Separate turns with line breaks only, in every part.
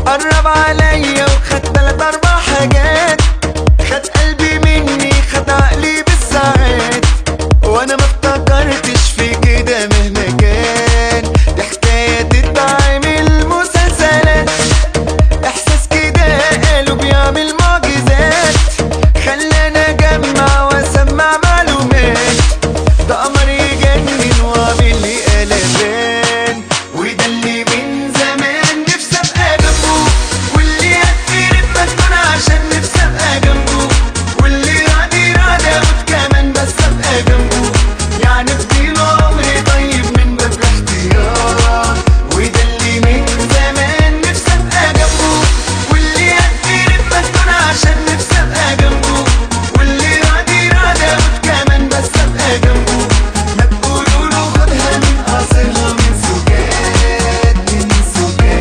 قرب عليا وخد 3-4 حاجات، خد قلبي مني خد عقلي بالساعات، وانا ما افتكرتش في كده مهما كان، دي حكاية تتعمل مسلسلات، احساس كده قالوا بيعمل معجزات، خلاني اجمع واسمع معلومات، ده قمر يجنن وعامل لي قلبان، وده اللي من زمان نفسي ابقى جنبه، واللي هتقرب مجنون عشان نفسي ابقى جنبه، واللي راضي راضي اموت كمان بس ابقى جنبه، يعني اديله عمري طيب من باب الاحتياط، وده اللي من زمان نفسي ابقى جنبه، واللي هتقرب مجنون عشان نفسي ابقى جنبه، واللي راضي راضي اموت كمان بس ابقى جنبه، ما تقولوا له خدها من قصرها من سكات من سكات.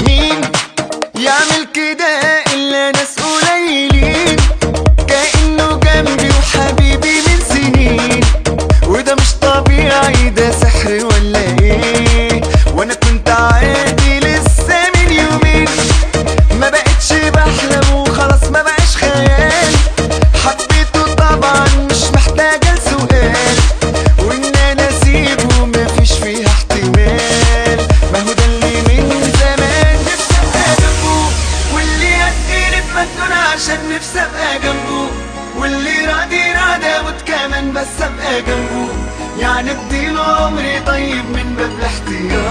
مين يعمل كده إلا ناس قليلين، كأنه جنبي وحبيبي من سنين، وده مش طبيعي ده سحر ولا ايه، وانا كنت عادي لسه من يومين، ما بقتش بحلم وخلاص ما بقاش خيال، حبيته طبعا مش محتاجة لسؤال، وان انا اسيبه مفيش فيها احتمال، ما هو ده اللي من زمان نفسي ابقى جنبه، واللي هتقرب مجنون عشان نفسي ابقى جنبه، واللي راضي راضي اموت كمان بس ابقى جنبه، يعني اديله عمري طيب من باب الاحتياط.